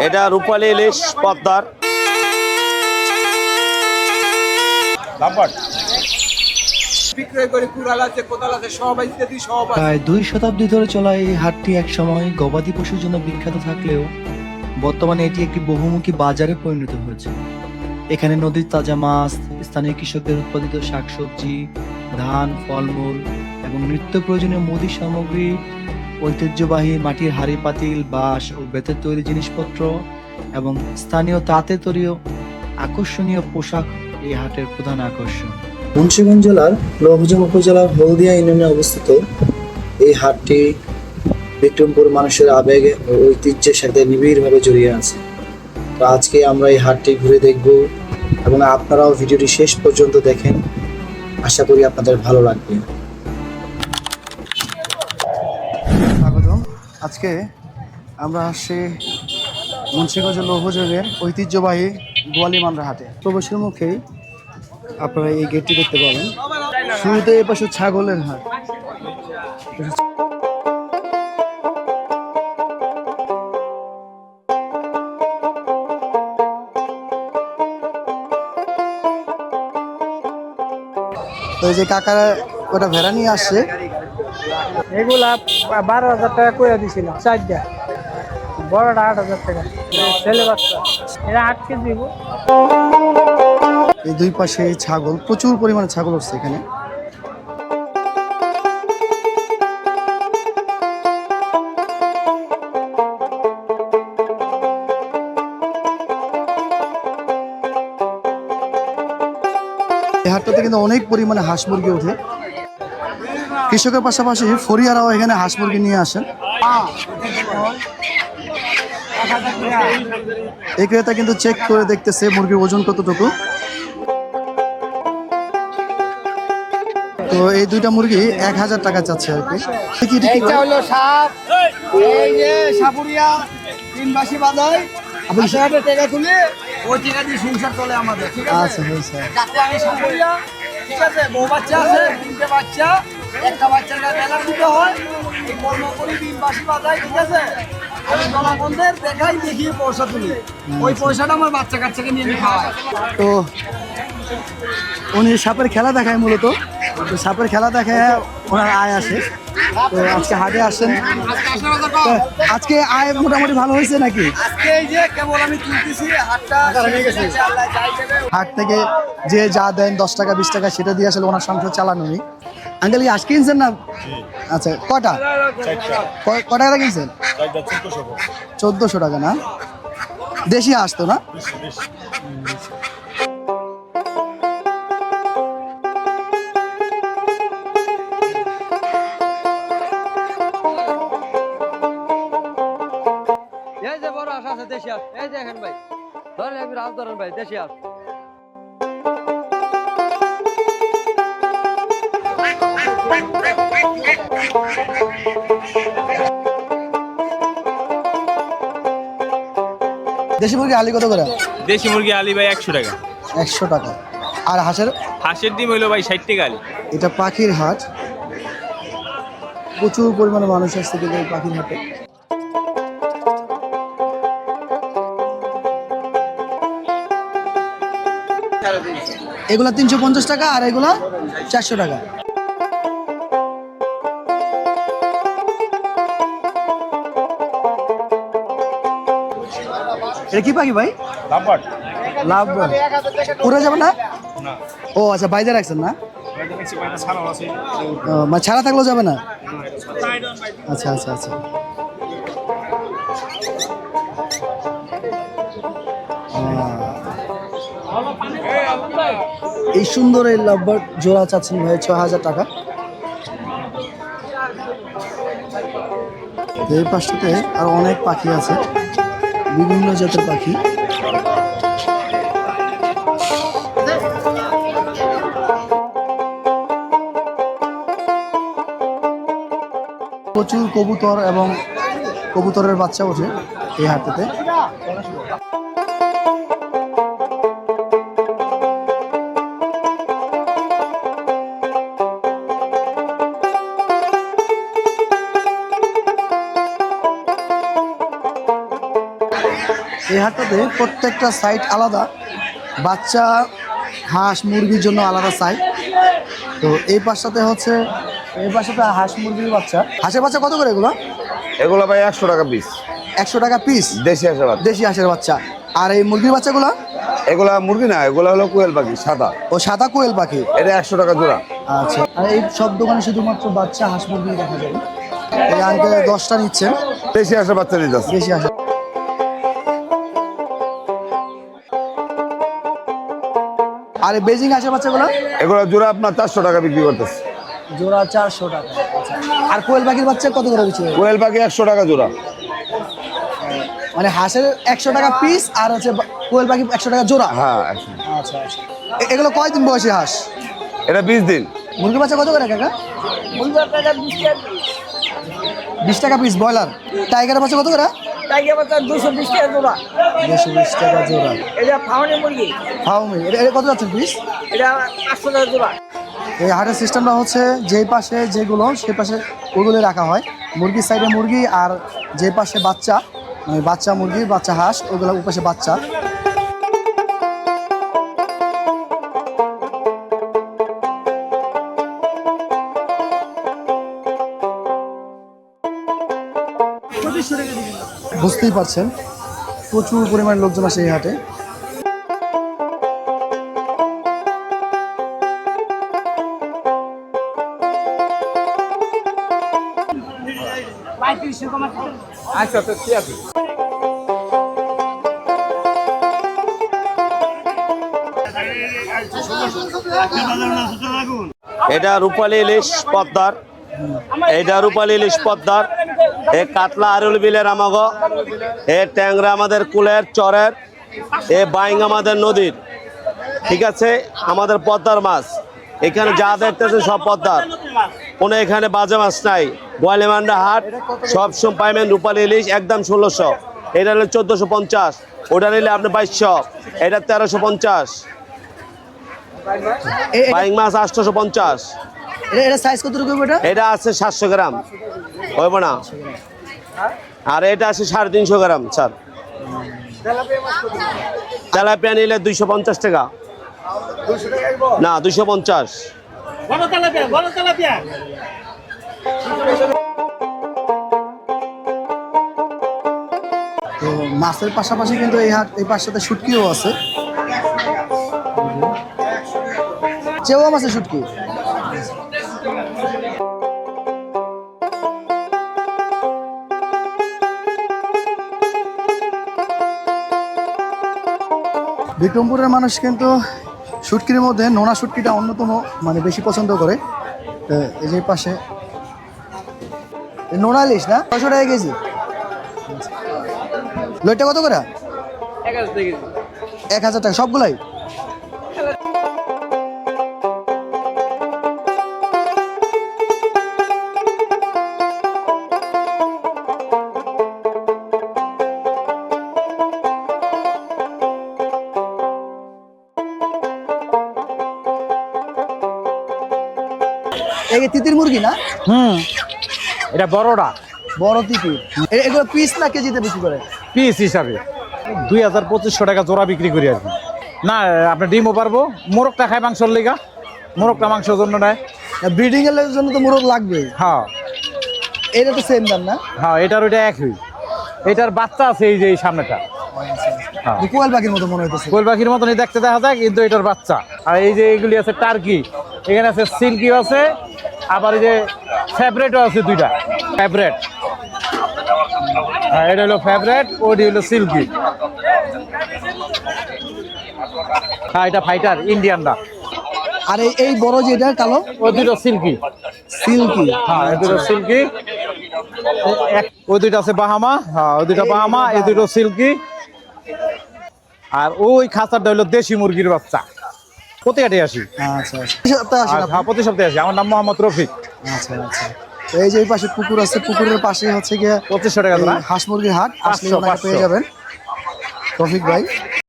এটা রূপালী ইলিশ পদ্মার। প্রায় 2 শতাব্দী ধরে চলা এই হাটটি একসময় গবাদি পশুর জন্য বিখ্যাত থাকলেও বর্তমানে এটি একটি বহুমুখী বাজারে পরিণত হয়েছে। এখানে নদীর তাজা মাছ, স্থানীয় কৃষকদের উৎপাদিত শাকসবজি, ধান, ফলমূল এবং নিত্য প্রয়োজনীয় মুদি সামগ্রী, ঐতিহ্যবাহী মাটির হাঁড়ি পাতিল, বাঁশ ও বেতের তৈরি জিনিসপত্র এবং স্থানীয় তাঁতে তৈরি আকর্ষণীয় পোশাক এই হাটের প্রধান আকর্ষণ। মুন্সিগঞ্জ জেলার লৌহজং উপজেলার হলদিয়া ইউনিয়নে অবস্থিত এই হাটটি বিক্রমপুর মানুষের আবেগ ও ঐতিহ্যের সাথে নিবিড়ভাবে জড়িয়ে আছে। তো আজকে আমরা এই হাটটি ঘুরে দেখব এবং আপনারাও ভিডিওটি শেষ পর্যন্ত দেখেন, আশা করি আপনাদের ভালো লাগবে। স্বাগতম। আজকে আমরা আসছি মুন্সিগঞ্জের লৌহজংয়ের ঐতিহ্যবাহী গোয়ালিমানরা হাটে। প্রবেশের মুখেই আপনারা এই গেটটি দেখতে পাবেন। শুরুতে এই পাশে ছাগলের হাট। তো এই যে কাকারা ওটা ভেড়া নিয়ে আসছে, এগুলা 12,000 টাকা করে দিছিল, 4টা বড়টা 8,000 টাকা, ছেলে বাচ্চা এরা 8 কেজি দিব। এই দুই পাশে ছাগল, প্রচুর পরিমাণে ছাগল হচ্ছে এখানে। এই হাটটাতে কিন্তু অনেক পরিমাণে হাঁস মুরগি ওঠে। কৃষকের পাশাপাশি ফরিয়ারাও এখানে হাঁস মুরগি নিয়ে আসেন। এই ক্রেতা কিন্তু চেক করে দেখতেছে মুরগির ওজন কতটুকু। তো এই দুইটা মুরগি 1,000 টাকা চাচ্ছে আর কি। এইটা হলো সাপ, এই যে সাপুরিয়া তিনবাসী বাজায় আপনি সেটা টাকা তুলে ওই টাকা দিয়ে সংসার চলে আমাদের, ঠিক আছে? আচ্ছা হয়েছে। যাতে আমি সাপুরিয়া, ঠিক আছে, বউ বাচ্চা আছে, 3টে বাচ্চা, একটা বাচ্চার গায়ে বেলা দিতে হয়, এই কর্ম করি তিনবাসী বাজায়, ঠিক আছে? আমি জনগণদের দেখাই, দেখিয়ে পয়সা তুলি, ওই পয়সাটা আমার বাচ্চা কাচ্চাকে নিয়ে আমি খাওয়াই। তো উনি সাপের খেলা দেখায় মূলত, তো সাপের খেলা দেখায় ওনার আয় আসে। তো আজকে হাটে আসেন, তো আজকে আয় মোটামুটি ভালো হয়েছে নাকি? আজকে এই যে কেবল আমি তুলতেছি, হাটটা আল্লাহ যাই দেবে। হাট থেকে যে যা দেন 10 টাকা 20 টাকা সেটা দিয়ে আসলে ওনার সংসার চালানো নেই। আঙ্কেল কি আজকে কিনছেন না? আচ্ছা কটা কটা টাকা কিনছেন? 1400 টাকা না? দেশি আসতো না? এই যে বড় আশা আছে দেশি আস, এই দেখেন ভাই, ধরেন আমি রাজ ধরেন ভাই, দেশি আস। দেশি মুরগি আলি কত করে? দেশি মুরগি আলি ভাই 100 টাকা। 100 টাকা। আর হাঁসের ডিম হইলো ভাই 60 টাকা আলি। এটা পাখির হাট, প্রচুর পরিমাণে মানুষ আসছে কিন্তু এই পাখির হাটে। এগুলা 350 টাকা আর এগুলা 400 টাকা। এটা কি পাখি ভাই? লাভ উড়ে যাবে না? ও আচ্ছা, বাইরে রাখছেন না? মানে ছাড়া থাকলেও যাবে না? আচ্ছা আচ্ছা আচ্ছা। এই সুন্দর এই লাভবার্ড জোড়া চাচ্ছেন ভাই 6,000 টাকা। এই পাশটাতে আর অনেক পাখি আছে, বিভিন্ন জাতের পাখি। প্রচুর কবুতর এবং কবুতরের বাচ্চা ওঠে এই হাটটাতে। এই হাটটাতে প্রত্যেকটা সাইট আলাদা, বাচ্চা হাঁস মুরগির জন্য আলাদা সাইট। তো এই পাশটাতে হাঁস মুরগির বাচ্চা। হাঁসের বাচ্চা কত করে এগুলো? এগুলো ভাই 100 টাকা পিস, 100 টাকা পিস দেশি হাঁসের বাচ্চা। দেশি হাঁসের বাচ্চা। আর এই মুরগির বাচ্চাগুলো? এগুলা মুরগি না, এগুলা হলো কোয়েল পাখি সাদা। ও সাদা কোয়েল পাখি, এটা 100 টাকা জোড়া। আচ্ছা। আর এই সব দোকানে শুধুমাত্র বাচ্চা হাঁস মুরগি দেখা যাবে। এই আঙ্কেল 10টা নিচ্ছেন, দেশি হাঁসের বাচ্চা নিতে আসছে। দেশি হাঁস। আর এই বেজিং হাঁসের বাচ্চাগুলো? এগুলা জোড়া আপনার 400 টাকা বিক্রি করতেছে। জোড়া 400 টাকা। আর কোয়েল পাখির বাচ্চা কত করে দিচ্ছে? কোয়েল পাখি 100 টাকা জোড়া। মানে হাঁসের 100 টাকা পিস, আর হচ্ছে কোয়েল পাখি 100 টাকা জোড়া। হ্যাঁ, আচ্ছা আচ্ছা। এগুলো কয়দিন বয়সী হাঁস? এটা 20 দিন। মুরগির বাচ্চা কত করে কাকা? 20 টাকা পিস ব্রয়লার। টাইগারের বাচ্চা কত করে? টাইগার বাচ্চা 220 টাকা জোড়া। 220 টাকা জোড়া। এটা ফাউনি মুরগি, ফাউমি, এটা কত যাচ্ছে পিস? এটা 800 টাকা জোড়া। এই হাটের সিস্টেমটা হচ্ছে যেই পাশে যেগুলো সেই পাশে ওগুলো রাখা হয়। মুরগির সাইডে মুরগি, আর যে পাশে বাচ্চা, মানে বাচ্চা মুরগি বাচ্চা হাঁস, ওগুলো ওপাশে বাচ্চা। বুঝতেই পারছেন প্রচুর পরিমাণে লোকজন আসে এই হাটে। আচ্ছা তো ঠিক আছে। এটা রূপালী ইলিশ পদ্মার, এটা রূপালী ইলিশ পদ্মার। এ কাতলা আরুল বিলের আমাগ, এ ট্যাংরা আমাদের কুলের চরের, এ বাইং আমাদের নদীর। ঠিক আছে, আমাদের পদ্মার মাছ। এখানে যা দেখতেছে সব পদ্মার, কোনো এখানে বাজে মাছ নাই। গোয়ালিমান্ডা হাট সবসময় পাইবেন রূপালী ইলিশ একদম 1600। এটা হলে 1450, ওটা নিলে আপনি 2200, এটা 1350। বাইং মাছ 850। এটা সাইজ কত রকম? এটা আছে 700 গ্রাম, হইব না। আর এটা আছে 350 গ্রাম স্যার। তেলাপিয়া নিলে 250 টাকা। না 250। তো মাছের পাশাপাশি কিন্তু এই হাট, এই পাশটাতে শুটকিও আছে। চেওয়া মাছের শুটকি। বিক্রমপুরের মানুষ কিন্তু শুটকির মধ্যে নোনা শুটকিটা অন্যতম, মানে বেশি পছন্দ করে। এই যে পাশে নোনা ইলিশ না 600 টাকা কেজি। লইটা কত করে? 1000 টাকা সবগুলাই। এই তিতির মুরগি না? এটা বড়টা, বড় তিতির। এগুলো পিস না কেজিতে বিক্রি করে? পিস হিসাবে 2000-2500 টাকা জোড়া বিক্রি করি আর কি। না আপনি ডিমও পারবো, মোরগটা খায় মাংসর লেগা, মোরগটা মাংসের জন্য নেয়। ব্রিডিং এর জন্য তো মোরগ লাগবে। হ্যাঁ, এটা তো সেম দাম না? হ্যাঁ, এটার ওইটা একই। এটার বাচ্চা আছে এই যে এই সামনেটা। হ্যাঁ, কোয়েল পাখির মতো মনে হইতেছে। কোয়েল পাখির মতনই দেখতে দেখা যায়, কিন্তু এটার বাচ্চা। আর এই যে এইগুলি আছে টার্কি, এখানে আছে সিল্কিও আছে, আবার এই যে ফেভারেটও আছে, দুইটা ফেভারেট। হ্যাঁ, এটা হলো ফেভারেট, ওটি হলো সিল্কি। হ্যাঁ, এটা ফাইটার ইন্ডিয়ানটা। আর এই বড় যেটা কালো, ওই দুটো সিল্কি। সিল্কি। হ্যাঁ, এই দুটো সিল্কি। ওই দুইটা আছে বাহামা। হ্যাঁ, ওই দুইটা বাহামা, এই দুটো সিল্কি। আর ওই খাঁচাটা হলো দেশি মুরগির বাচ্চা। প্রতি হাটে আসি। আচ্ছা আচ্ছা। হ্যাঁ, প্রতি সপ্তাহে আসি। আমার নাম মোহাম্মদ রফিক। আচ্ছা আচ্ছা। এই যে এই পাশে পুকুর আছে, পুকুরের পাশে হচ্ছে গিয়ে 2500 টাকা জোড়া। হাঁস মুরগির হাট। আসলে ওনাকে পেয়ে যাবেন রফিক ভাই।